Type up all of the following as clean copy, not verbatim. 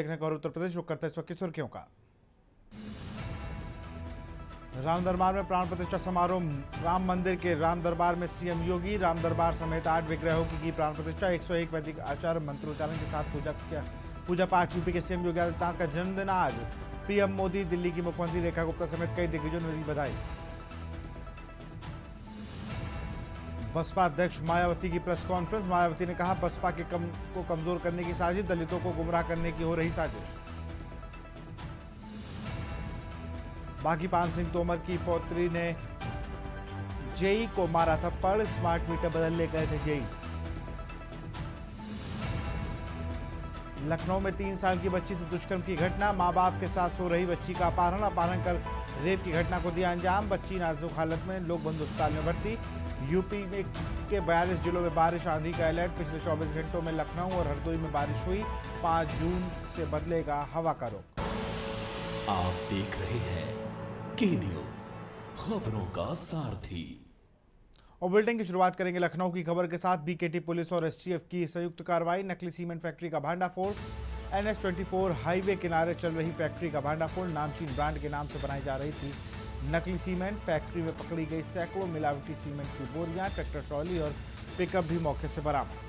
देखने को और उत्तर प्रदेश रुक करते इस वक्त की सुर्खियों का। राम दरबार में प्राण प्रतिष्ठा समारोह। राम मंदिर के राम दरबार में सीएम योगी राम दरबार समेत 8 विग्रहों की प्राण प्रतिष्ठा। 101 वैदिक आचार मंत्रोच्चारण के साथ पूजा पाठ। यूपी के सीएम योगी आदित्यनाथ का जन्मदिन आज। पीएम मोदी, दिल्ली की मुख्यमंत्री रेखा गुप्ता समेत कई दिग्गजों ने दी बधाई। बसपा अध्यक्ष मायावती की प्रेस कॉन्फ्रेंस। मायावती ने कहा, बसपा को कमजोर करने की साजिश, दलितों को गुमराह करने की हो रही साजिश। बागी पान सिंह तोमर की पौत्री ने जेई को मारा थप्पड़। स्मार्ट मीटर बदलने गए थे जेई। लखनऊ में 3 साल की बच्ची से दुष्कर्म की घटना। मां बाप के साथ सो रही बच्ची का अपहरण कर रेप की घटना को दिया अंजाम। बच्ची नाजुक हालत में लोक बंधु अस्पताल में भर्ती। यूपी में के 42 जिलों में बारिश आंधी का अलर्ट। पिछले 24 घंटों में लखनऊ और हरदोई में बारिश हुई। 5 जून से बदलेगा हवा का रुख। आप देख रहे हैं के न्यूज, खबरों का सारथी। और बुलेटिन की शुरुआत करेंगे लखनऊ की खबर के साथ। बीकेटी पुलिस और एसटीएफ की संयुक्त कार्रवाई। नकली सीमेंट फैक्ट्री का भांडाफोड़। NH-24 हाईवे किनारे चल रही फैक्ट्री का भांडाफोड़। नामचीन ब्रांड के नाम से बनाई जा रही थी नकली सीमेंट। फैक्ट्री में पकड़ी गई सैकड़ों मिलावटी सीमेंट की बोरियां। ट्रैक्टर ट्रॉली और पिकअप भी मौके से बरामद।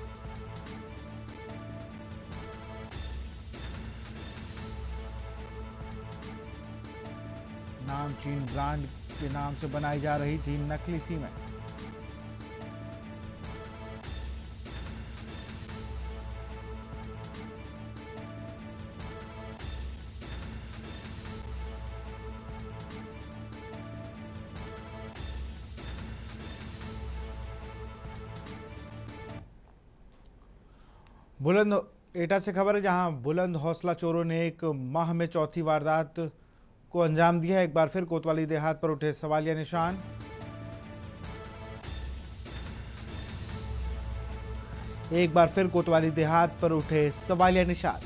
नामचीन ब्रांड के नाम से बनाई जा रही थी नकली सीमेंट। बुलंद एटा से खबर है, जहां बुलंद हौसला चोरों ने एक माह में चौथी वारदात को अंजाम दिया। एक बार फिर कोतवाली देहात पर उठे सवालिया निशान। एक बार फिर कोतवाली देहात पर उठे सवालिया निशान।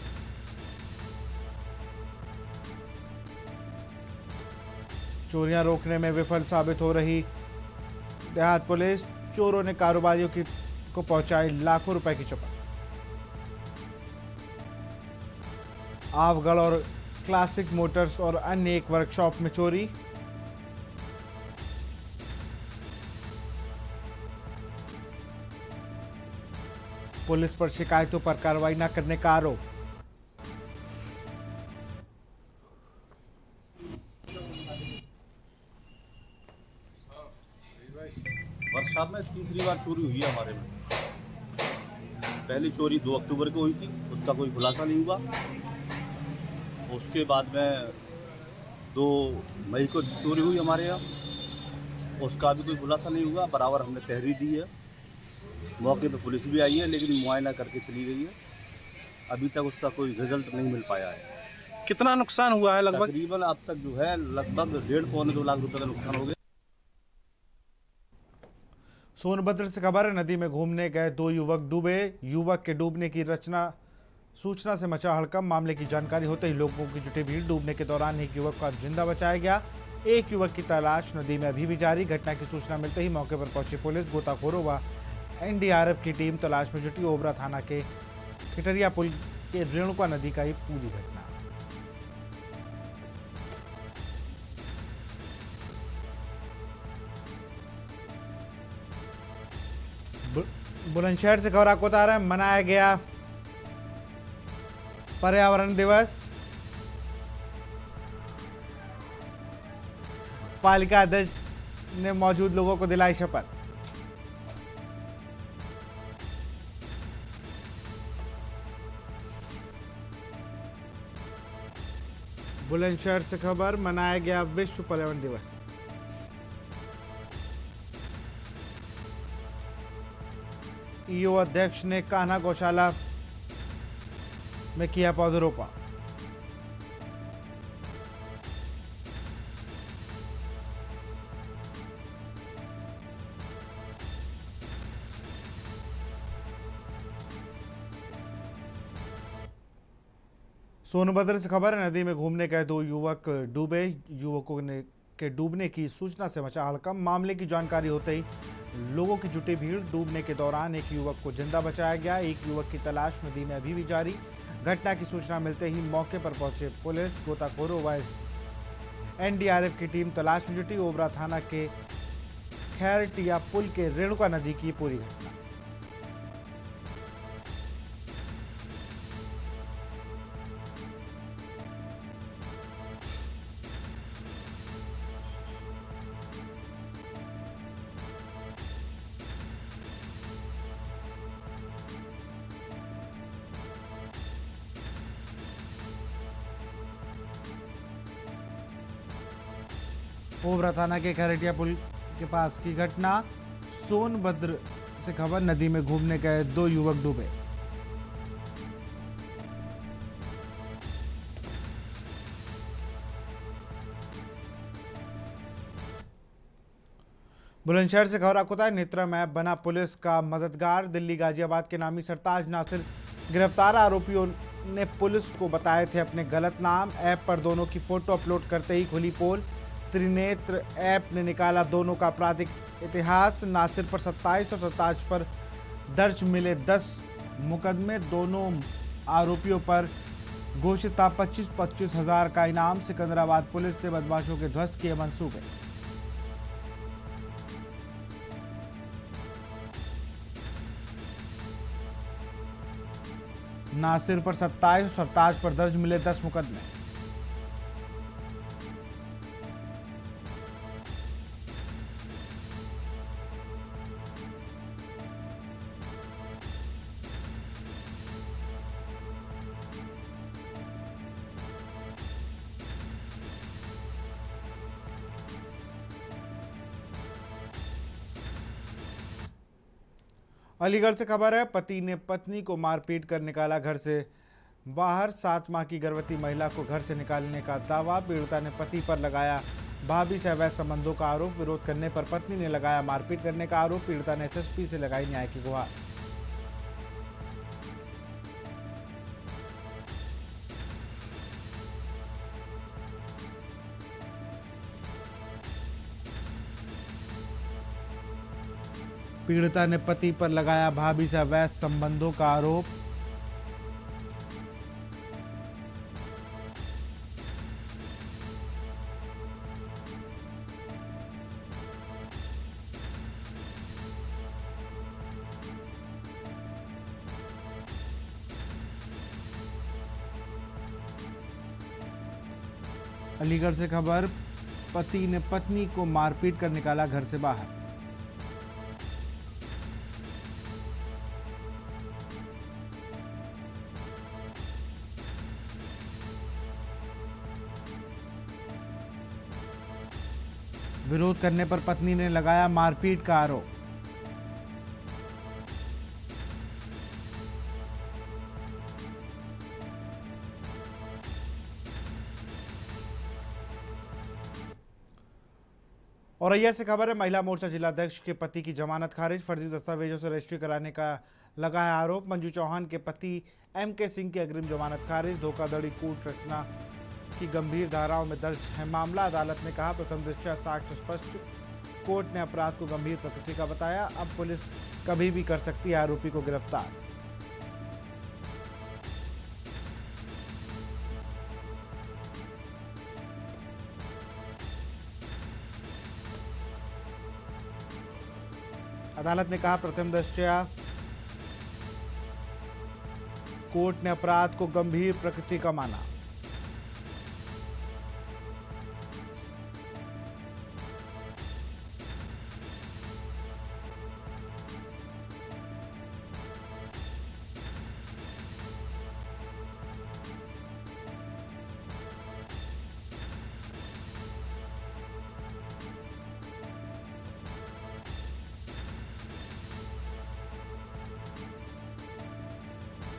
चोरियां रोकने में विफल साबित हो रही देहात पुलिस। चोरों ने कारोबारियों को पहुंचाई लाखों रुपए की चपत। आवगढ़ और क्लासिक मोटर्स और अन्य एक वर्कशॉप में चोरी। पुलिस पर शिकायतों पर कार्रवाई न करने का आरोप। वर्कशॉप में तीसरी बार चोरी हुई है हमारे में। पहली चोरी 2 अक्टूबर को हुई थी, उसका कोई खुलासा नहीं हुआ। उसके बाद में 2 मई को चोरी हुई हमारे यहाँ, उसका भी कोई खुलासा नहीं हुआ। बराबर हमने तहरीर दी है। मौके पे पुलिस भी आई है, लेकिन मुआयना करके चली गई है। अभी तक उसका कोई रिजल्ट नहीं मिल पाया है। कितना नुकसान हुआ है लगभग? तकरीबन अब तक जो है लगभग 1.5-2 लाख रुपए का नुकसान हो गया। सोनभद्र से खबर है, नदी में घूमने गए 2 युवक डूबे। युवक के डूबने की सूचना से मचा हड़कंप। मामले की जानकारी होते ही लोगों की जुटी भीड़। डूबने के दौरान एक युवक का जिंदा बचाया गया। एक युवक की तलाश नदी में अभी भी जारी। घटना की सूचना मिलते ही मौके पर पहुंची पुलिस, गोताखोरों व NDRF की टीम तलाश में जुटी। ओबरा थाना के खिटरिया पुल के रेणुका नदी का ये पूरी घटना। बुलंदशहर से खबर आपको बता रहे हैं, मनाया गया पर्यावरण दिवस। पालिका अध्यक्ष ने मौजूद लोगों को दिलाई शपथ। बुलंदशहर से खबर, मनाया गया विश्व पर्यावरण दिवस। ईओ अध्यक्ष ने कान्हा गौशाला में किया पौधरोपण। सोनभद्र से खबर है, नदी में घूमने गए 2 युवक डूबे। युवकों के डूबने की सूचना से मचा हड़कंप। मामले की जानकारी होते ही लोगों की जुटी भीड़। डूबने के दौरान एक युवक को जिंदा बचाया गया। एक युवक की तलाश नदी में अभी भी जारी। घटना की सूचना मिलते ही मौके पर पहुंचे पुलिस, गोताखोरों व एनडीआरएफ की टीम तलाश में जुटी। ओबरा थाना के खैरटिया पुल के रेणुका नदी की पूरी घटना। ओबरा थाना के खैरटिया पुल के पास की घटना। सोनभद्र से खबर, नदी में घूमने गए 2 युवक डूबे। बुलंदशहर से खबर आपको बताया, नेत्रम ऐप बना पुलिस का मददगार। दिल्ली गाजियाबाद के नामी सरताज नासिर गिरफ्तार। आरोपियों ने पुलिस को बताए थे अपने गलत नाम। ऐप पर दोनों की फोटो अपलोड करते ही खुली पोल। त्रिनेत्र ऐप ने निकाला दोनों का आपराधिक इतिहास। नासिर पर 27 और सरताज पर दर्ज मिले 10 मुकदमे। दोनों आरोपियों पर घोषित था 25-25 हजार का इनाम। सिकंदराबाद पुलिस से बदमाशों के ध्वस्त किए मंसूबे। नासिर पर 27 और सरताज पर दर्ज मिले 10 मुकदमे। अलीगढ़ से खबर है, पति ने पत्नी को मारपीट कर निकाला घर से बाहर। 7 माह की गर्भवती महिला को घर से निकालने का दावा। पीड़िता ने पति पर लगाया भाभी से अवैध संबंधों का आरोप। विरोध करने पर पत्नी ने लगाया मारपीट करने का आरोप। पीड़िता ने एसएसपी से लगाई न्याय की गुहार। पीड़िता ने पति पर लगाया भाभी से अवैध संबंधों का आरोप। अलीगढ़ से खबर, पति ने पत्नी को मारपीट कर निकाला घर से बाहर। विरोध करने पर पत्नी ने लगाया मारपीट का आरोप। औरैया से खबर है, महिला मोर्चा जिलाध्यक्ष के पति की जमानत खारिज। फर्जी दस्तावेजों से रजिस्ट्री कराने का लगा है आरोप। मंजू चौहान के पति एमके सिंह की अग्रिम जमानत खारिज। धोखाधड़ी कूट रचना की गंभीर धाराओं में दर्ज है मामला। अदालत ने कहा प्रथम दृष्टया साक्ष्य स्पष्ट। कोर्ट ने अपराध को गंभीर प्रकृति का बताया। अब पुलिस कभी भी कर सकती है आरोपी को गिरफ्तार। अदालत ने कहा प्रथम दृष्टया कोर्ट ने अपराध को गंभीर प्रकृति का माना।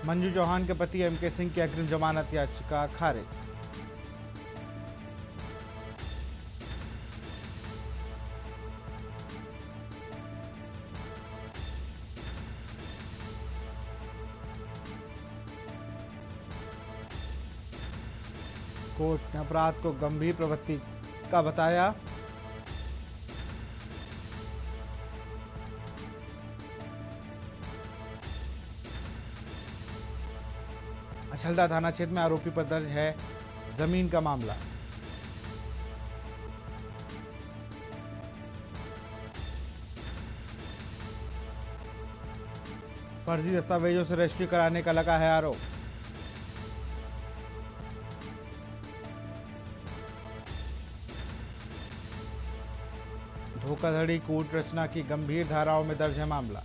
मंजू चौहान के पति एमके सिंह की अग्रिम जमानत याचिका खारिज। कोर्ट ने अपराध को गंभीर प्रवृत्ति का बताया। अछलदा थाना क्षेत्र में आरोपी पर दर्ज है जमीन का मामला। फर्जी दस्तावेजों से रजिस्ट्री कराने का लगा है आरोप। धोखाधड़ी कूट रचना की गंभीर धाराओं में दर्ज है मामला।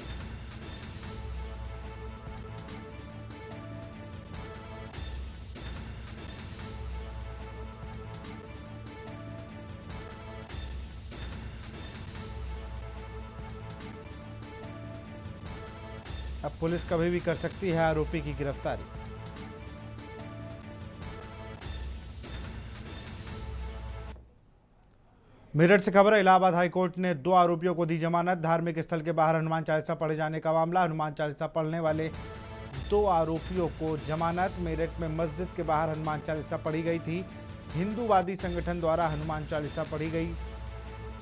अब पुलिस कभी भी कर सकती है आरोपी की गिरफ्तारी। मेरठ से खबर है, इलाहाबाद हाईकोर्ट ने 2 आरोपियों को दी जमानत। धार्मिक स्थल के बाहर हनुमान चालीसा पढ़े जाने का मामला। हनुमान चालीसा पढ़ने वाले 2 आरोपियों को जमानत। मेरठ में मस्जिद के बाहर हनुमान चालीसा पढ़ी गई थी। हिंदूवादी संगठन द्वारा हनुमान चालीसा पढ़ी गई।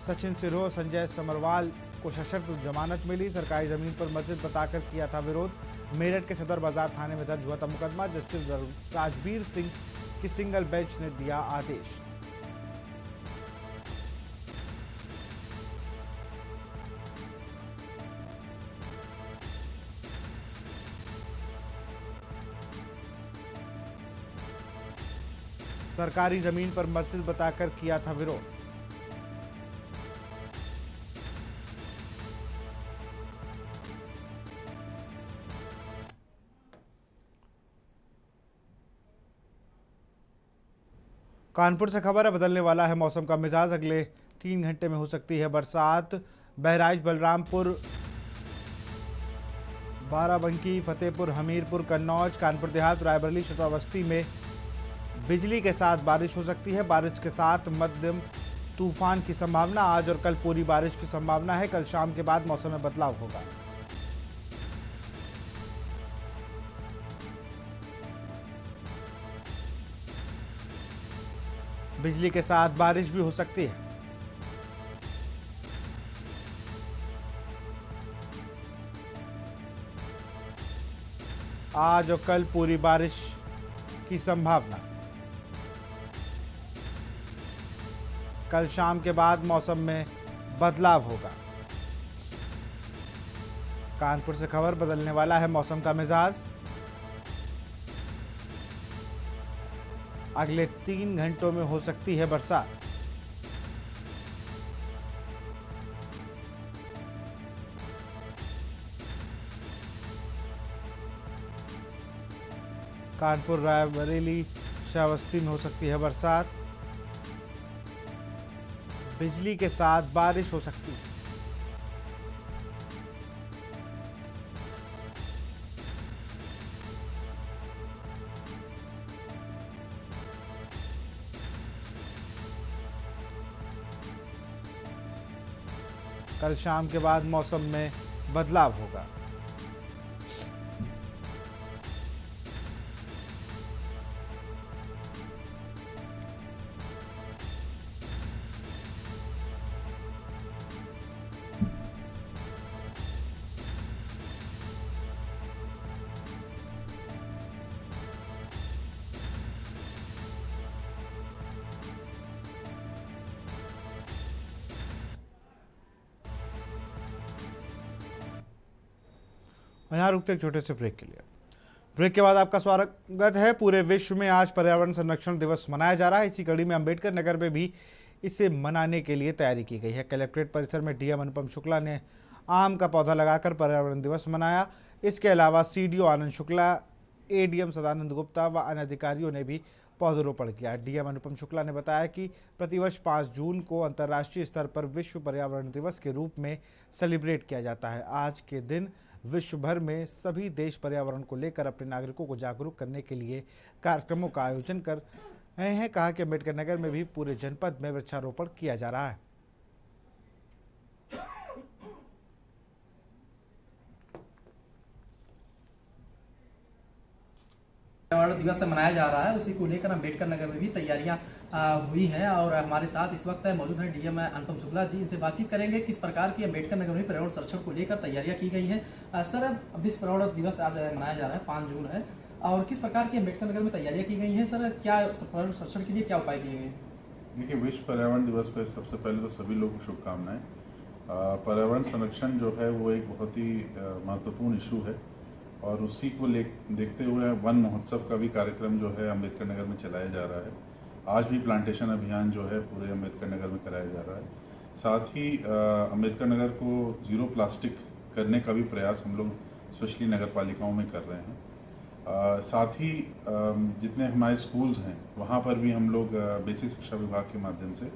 सचिन सिरोह, संजय समरवाल को सशर्त जमानत मिली। सरकारी जमीन पर मस्जिद बताकर किया था विरोध। मेरठ के सदर बाजार थाने में दर्ज हुआ था मुकदमा। जस्टिस राजवीर सिंह की सिंगल बेंच ने दिया आदेश। सरकारी जमीन पर मस्जिद बताकर किया था विरोध। कानपुर से खबर है, बदलने वाला है मौसम का मिजाज। अगले 3 घंटे में हो सकती है बरसात। बहराइच, बलरामपुर, बाराबंकी, फतेहपुर, हमीरपुर, कन्नौज, कानपुर देहात, रायबरेली, श्रावस्ती में बिजली के साथ बारिश हो सकती है। बारिश के साथ मध्यम तूफान की संभावना। आज और कल पूरी बारिश की संभावना है। कल शाम के बाद मौसम में बदलाव होगा। बिजली के साथ बारिश भी हो सकती है। आज और कल पूरी बारिश की संभावना। कल शाम के बाद मौसम में बदलाव होगा। कानपुर से खबर, बदलने वाला है मौसम का मिजाज। अगले 3 घंटों में हो सकती है बरसात। कानपुर, रायबरेली, श्रावस्ती में हो सकती है बरसात। बिजली के साथ बारिश हो सकती है। कल शाम के बाद मौसम में बदलाव होगा। यहाँ रुकते एक छोटे से ब्रेक के लिए। ब्रेक के बाद आपका स्वागत है। पूरे विश्व में आज पर्यावरण संरक्षण दिवस मनाया जा रहा है। इसी कड़ी में अंबेडकर नगर में भी इसे मनाने के लिए तैयारी की गई है। कलेक्ट्रेट परिसर में डीएम अनुपम शुक्ला ने आम का पौधा लगाकर पर्यावरण दिवस मनाया। इसके अलावा सीडीओ आनंद शुक्ला, एडीएम सदानंद गुप्ता व अन्य अधिकारियों ने भी पौधरोपण किया। डीएम अनुपम शुक्ला ने बताया कि प्रतिवर्ष 5 जून को अंतर्राष्ट्रीय स्तर पर विश्व पर्यावरण दिवस के रूप में सेलिब्रेट किया जाता है। आज के दिन विश्व भर में सभी देश पर्यावरण को लेकर अपने नागरिकों को जागरूक करने के लिए कार्यक्रमों का आयोजन कर रहे हैं। कहा कि अम्बेडकर नगर में भी पूरे जनपद में वृक्षारोपण किया जा रहा है। पर्यावरण दिवस मनाया जा रहा है, उसी को लेकर अम्बेडकर नगर में भी तैयारियां हुई हैं और हमारे साथ इस वक्त मौजूद हैं डीएम अनुपम शुक्ला जी। इनसे बातचीत करेंगे किस प्रकार की अम्बेडकर नगर में पर्यावरण संरक्षण को लेकर तैयारियां की गई हैं। सर, विश्व पर्यावरण दिवस आज मनाया जा रहा है, 5 जून है, और किस प्रकार की अम्बेडकर नगर में तैयारियां की गई हैं सर? क्या पर्यावरण संरक्षण के लिए क्या उपाय किए गए हैं? देखिए, विश्व पर्यावरण दिवस पर सबसे पहले तो सभी लोगों को शुभकामनाएं। पर्यावरण संरक्षण जो है वो एक बहुत ही महत्वपूर्ण इशू है और उसी को देखते हुए वन महोत्सव का भी कार्यक्रम जो है अम्बेडकर नगर में चलाया जा रहा है। आज भी प्लांटेशन अभियान जो है पूरे अम्बेडकर नगर में कराया जा रहा है। साथ ही अम्बेडकर नगर को ज़ीरो प्लास्टिक करने का भी प्रयास हम लोग स्पेशली नगर पालिकाओं में कर रहे हैं। साथ ही जितने हमारे स्कूल्स हैं वहाँ पर भी हम लोग बेसिक शिक्षा विभाग के माध्यम से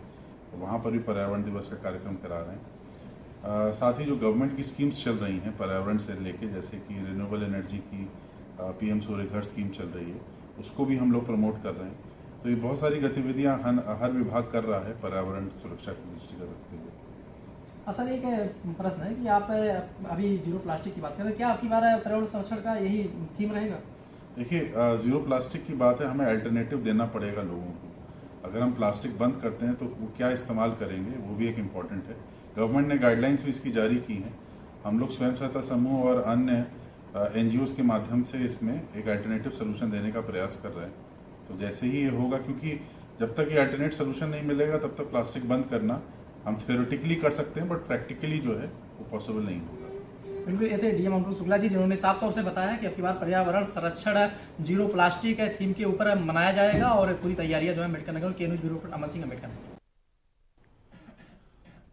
वहाँ पर भी पर्यावरण दिवस का कार्यक्रम करा रहे हैं। साथ ही जो गवर्नमेंट की स्कीम्स चल रही हैं पर्यावरण से लेके, जैसे कि रिन्यूएबल एनर्जी की पीएम सूर्य घर स्कीम चल रही है, उसको भी हम लोग प्रमोट कर रहे हैं। तो ये बहुत सारी गतिविधियाँ हर विभाग कर रहा है पर्यावरण सुरक्षा की दृष्टिगत रखते हुए। सर एक प्रश्न है कि आप अभी जीरो प्लास्टिक की बात करें, क्या आपकी बार पर्यावरण संरक्षण का यही थीम रहेगा? देखिए, ज़ीरो प्लास्टिक की बात है, हमें अल्टरनेटिव देना पड़ेगा लोगों को। अगर हम प्लास्टिक बंद करते हैं तो वो क्या इस्तेमाल करेंगे, वो भी एक इम्पॉर्टेंट है। गवर्नमेंट ने गाइडलाइंस भी इसकी जारी की हैं। हम लोग स्वयं सहायता समूह और अन्य NGOs के माध्यम से इसमें एक अल्टरनेटिव सोल्यूशन देने का प्रयास कर रहे हैं। तो जैसे ही ये होगा, क्योंकि जब तक ये अल्टरनेट सोल्यूशन नहीं मिलेगा तब तक प्लास्टिक बंद करना हम थ्योरेटिकली कर सकते हैं, बट प्रैक्टिकली जो है वो पॉसिबल नहीं होगा। बिल्कुल, ये थे डीएम अंकुश शुक्ला जी, जिन्होंने साफ तौर से बताया कि अब की बार पर्यावरण संरक्षण जीरो प्लास्टिक थीम के ऊपर मनाया जाएगा और पूरी तैयारियां जो है अम्बेडकर नगर के न्यूज ब्यूरो अमन सिंह अम्बेडकर।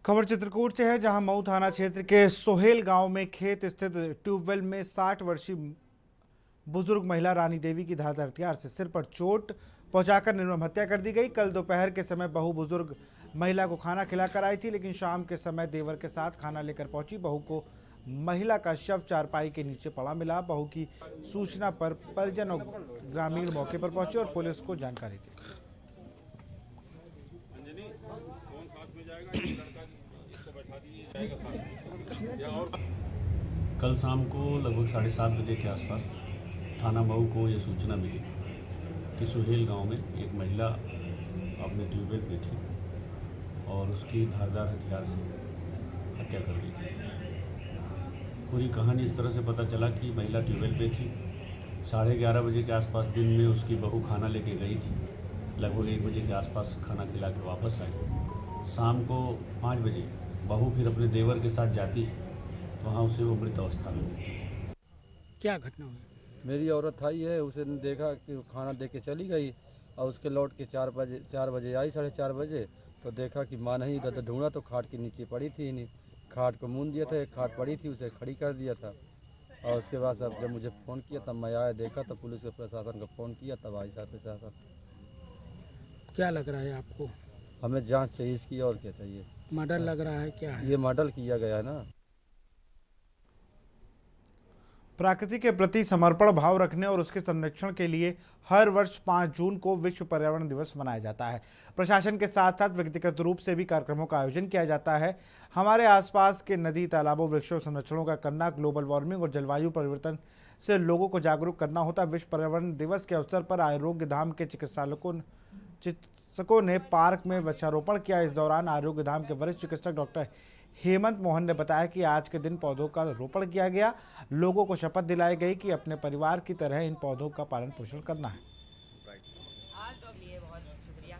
खबर चित्रकूट से है, जहां मऊ थाना क्षेत्र के सोहेल गांव में खेत स्थित ट्यूबवेल में 60 वर्षीय बुजुर्ग महिला रानी देवी की धारदार हथियार से सिर पर चोट पहुंचाकर निर्मम हत्या कर दी गई। कल दोपहर के समय बहू बुजुर्ग महिला को खाना खिलाकर आई थी, लेकिन शाम के समय देवर के साथ खाना लेकर पहुंची बहू को महिला का शव चारपाई के नीचे पड़ा मिला। बहू की सूचना पर परिजन और ग्रामीण मौके पर पहुंचे और पुलिस को जानकारी दी। कल शाम को लगभग 7:30 बजे के आसपास थाना मऊ को ये सूचना मिली कि सुहेल गांव में एक महिला अपने ट्यूबवेल पे थी और उसकी धारदार हथियार से हत्या कर दी। पूरी कहानी इस तरह से पता चला कि महिला ट्यूबवेल पे थी। 11:30 बजे के आसपास दिन में उसकी बहू खाना लेके गई थी। लगभग 1 बजे के आसपास खाना खिला के वापस आई। शाम को 5 बजे बहू फिर अपने देवर के साथ जाती है, वहाँ उसे वो मृत अवस्था में मिलती है। क्या घटना हुई? मेरी औरत आई है, उसे देखा कि खाना दे के चली गई और उसके लौट के 4 बजे आई, 4:30 बजे तो देखा कि माँ नहीं, इधर ढूंढा तो खाट के नीचे पड़ी थी। नहीं, खाट को मूंद दिया था, एक खाट पड़ी थी उसे खड़ी कर दिया था। और उसके बाद जब मुझे फ़ोन किया तब मैं आया, देखा तो पुलिस के प्रशासन को फ़ोन किया, तब आई साहब प्रशासन। क्या लग रहा है आपको? हमें जांच चाहिए इसकी, और क्या चाहिए? मर्डर लग रहा है, क्या है? ये मर्डर किया गया है ना। प्रकृति के प्रति समर्पण भाव रखने और उसके संरक्षण के लिए हर वर्ष 5 जून को विश्व पर्यावरण दिवस मनाया जाता है। प्रशासन के साथ साथ व्यक्तिगत रूप से भी कार्यक्रमों का आयोजन किया जाता है। हमारे आसपास के नदी, तालाबों, वृक्षों संरक्षणों का करना, ग्लोबल वार्मिंग और जलवायु परिवर्तन से लोगों को जागरूक करना होता है। विश्व पर्यावरण दिवस के अवसर पर आरोग्य धाम के चिकित्सकों ने पार्क में वृक्षारोपण किया। इस दौरान आरोग्य धाम के वरिष्ठ चिकित्सक डॉक्टर हेमंत मोहन ने बताया कि आज के दिन पौधों का रोपण किया गया। लोगों को शपथ दिलाई गई कि अपने परिवार की तरह इन पौधों का पालन पोषण करना है।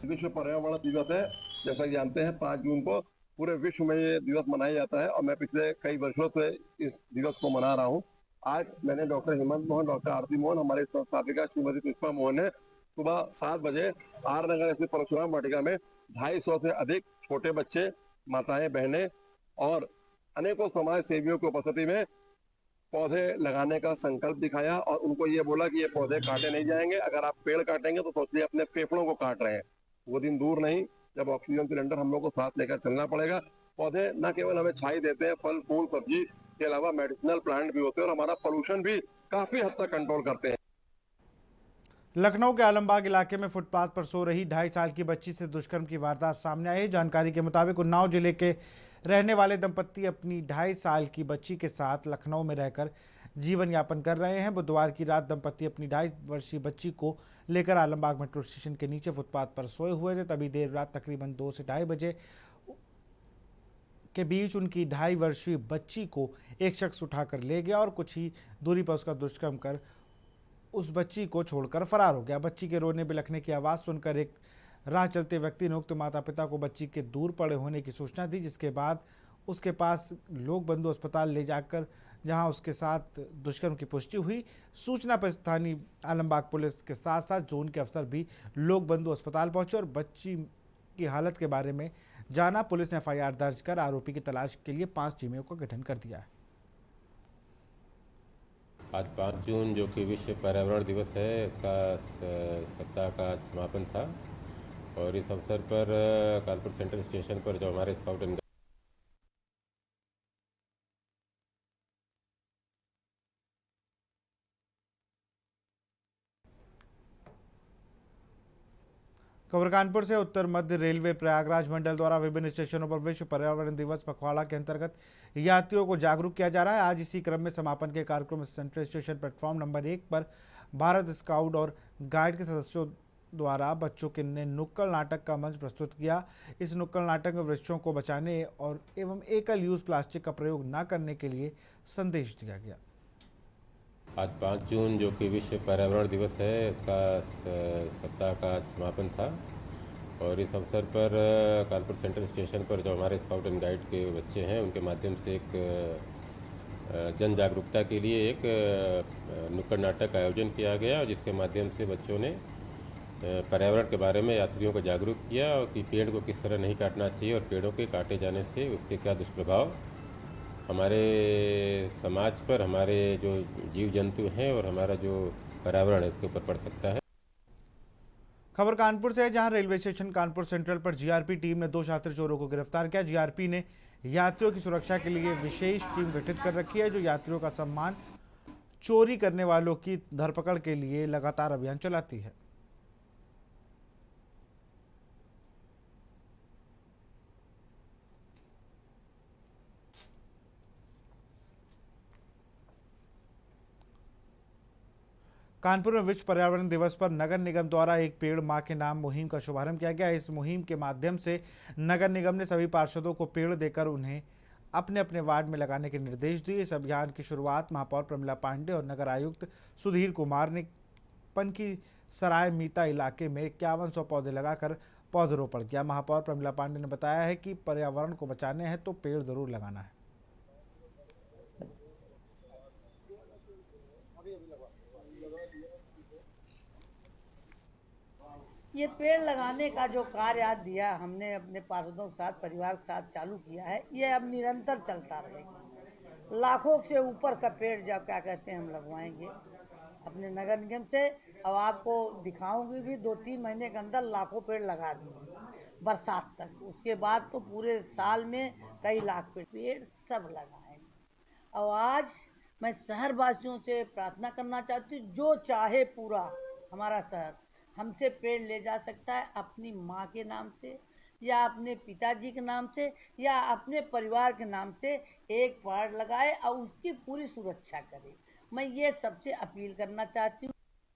विश्व पर्यावरण दिवस है, जैसा कि जानते हैं 5 जून को पूरे विश्व में ये दिवस मनाया जाता है और मैं पिछले कई वर्षों से इस दिवस को मना रहा हूँ। आज मैंने डॉक्टर हेमंत मोहन, डॉक्टर आरती मोहन, हमारे संस्थापिका श्रीमती पुष्पा मोहन ने सुबह 7 बजे आर नगर स्थित परशुराम वाटिका में 250 से अधिक छोटे बच्चे, माताएं, बहनें और अनेकों समाज सेवियों की उपस्थिति में पौधे लगाने का संकल्प दिखाया और उनको ये बोला कि ये पौधे काटे नहीं जाएंगे। अगर आप पेड़ काटेंगे तो सोचिए अपने फेफड़ों को काट रहे हैं। वो दिन दूर नहीं जब ऑक्सीजन सिलेंडर हम लोग को साथ लेकर चलना पड़ेगा। पौधे न केवल हमें छाई देते हैं, फल, फूल, सब्जी के अलावा मेडिसिनल प्लांट भी होते हैं और हमारा पोल्यूशन भी काफी हद तक कंट्रोल करते हैं। लखनऊ के आलमबाग इलाके में फुटपाथ पर सो रही 2.5 साल की बच्ची से दुष्कर्म की वारदात सामने आई। जानकारी के मुताबिक उन्नाव जिले के रहने वाले दंपत्ति अपनी 2.5 साल की बच्ची के साथ लखनऊ में रहकर जीवन यापन कर रहे हैं। बुधवार की रात दंपत्ति अपनी 2.5 वर्षीय बच्ची को लेकर आलमबाग मेट्रो स्टेशन के नीचे फुटपाथ पर सोए हुए थे। तभी देर रात तकरीबन 2 से 2.5 बजे के बीच उनकी 2.5 वर्षीय बच्ची को एक शख्स उठाकर ले गया और कुछ ही दूरी पर उसका दुष्कर्म कर उस बच्ची को छोड़कर फरार हो गया। बच्ची के रोने बिलखने की आवाज़ सुनकर एक राह चलते व्यक्ति ने उक्त माता पिता को बच्ची के दूर पड़े होने की सूचना दी, जिसके बाद उसके पास लोक बंधु अस्पताल ले जाकर जहां उसके साथ दुष्कर्म की पुष्टि हुई। सूचना पर स्थानीय आलमबाग पुलिस के साथ साथ जोन के अफसर भी लोक बंधु अस्पताल पहुंचे और बच्ची की हालत के बारे में जाना। पुलिस ने FIR दर्ज कर आरोपी की तलाश के लिए 5 टीमों का गठन कर दिया है। आज 5 जून जो कि विश्व पर्यावरण दिवस है, इसका सप्ताह का आज समापन था और इस अवसर पर कानपुर सेंट्रल स्टेशन पर जो हमारे स्काउट एंड खबर कानपुर से। उत्तर मध्य रेलवे प्रयागराज मंडल द्वारा विभिन्न स्टेशनों पर विश्व पर्यावरण दिवस पखवाड़ा के अंतर्गत यात्रियों को जागरूक किया जा रहा है। आज इसी क्रम में समापन के कार्यक्रम में सेंट्रल स्टेशन प्लेटफॉर्म नंबर 1 पर भारत स्काउट और गाइड के सदस्यों द्वारा बच्चों के ने नुक्कड़ नाटक का मंच प्रस्तुत किया। इस नुक्कड़ नाटक में वृक्षों को बचाने और एवं एकल यूज प्लास्टिक का प्रयोग न करने के लिए संदेश दिया गया। आज 5 जून जो कि विश्व पर्यावरण दिवस है, इसका सप्ताह का आज समापन था और इस अवसर पर कानपुर सेंट्रल स्टेशन पर जो हमारे स्काउट एंड गाइड के बच्चे हैं, उनके माध्यम से एक जन जागरूकता के लिए एक नुक्कड़ नाटक का आयोजन किया गया और जिसके माध्यम से बच्चों ने पर्यावरण के बारे में यात्रियों को जागरूक किया और कि पेड़ को किस तरह नहीं काटना चाहिए और पेड़ों के काटे जाने से उसके क्या दुष्प्रभाव हमारे समाज पर, हमारे जो जीव जंतु हैं और हमारा जो पर्यावरण है उसके ऊपर पड़ सकता है। खबर कानपुर से है, जहां रेलवे स्टेशन कानपुर सेंट्रल पर जीआरपी टीम ने 2 छात्र चोरों को गिरफ्तार किया। जीआरपी ने यात्रियों की सुरक्षा के लिए विशेष टीम गठित कर रखी है, जो यात्रियों का सम्मान चोरी करने वालों की धरपकड़ के लिए लगातार अभियान चलाती है। कानपुर में विश्व पर्यावरण दिवस पर नगर निगम द्वारा एक पेड़ मां के नाम मुहिम का शुभारंभ किया गया। इस मुहिम के माध्यम से नगर निगम ने सभी पार्षदों को पेड़ देकर उन्हें अपने अपने वार्ड में लगाने के निर्देश दिए। इस अभियान की शुरुआत महापौर प्रमिला पांडे और नगर आयुक्त सुधीर कुमार ने पनकी सराय मीता इलाके में 5100 पौधे लगाकर पौधरोपण किया। महापौर प्रमिला पांडे ने बताया है कि पर्यावरण को बचाने हैं तो पेड़ जरूर लगाना है। ये पेड़ लगाने का जो कार्य आज दिया हमने अपने पार्षदों के साथ, परिवार के साथ चालू किया है, ये अब निरंतर चलता रहेगा। लाखों से ऊपर का पेड़ जब क्या कहते हैं हम लगवाएंगे अपने नगर निगम से। अब आपको दिखाऊंगी भी, 2-3 महीने के अंदर लाखों पेड़ लगा दूंगी बरसात तक। उसके बाद तो पूरे साल में कई लाख पेड़ सब लगाएंगे। और आज मैं शहर वासियों से प्रार्थना करना चाहती हूँ, जो चाहे पूरा हमारा शहर हमसे पेड़ ले जा सकता है, अपनी माँ के नाम से या अपने पिताजी के नाम से या अपने परिवार के नाम से एक पेड़ लगाए और उसकी पूरी सुरक्षा करे। मैं ये सबसे अपील करना चाहती हूँ।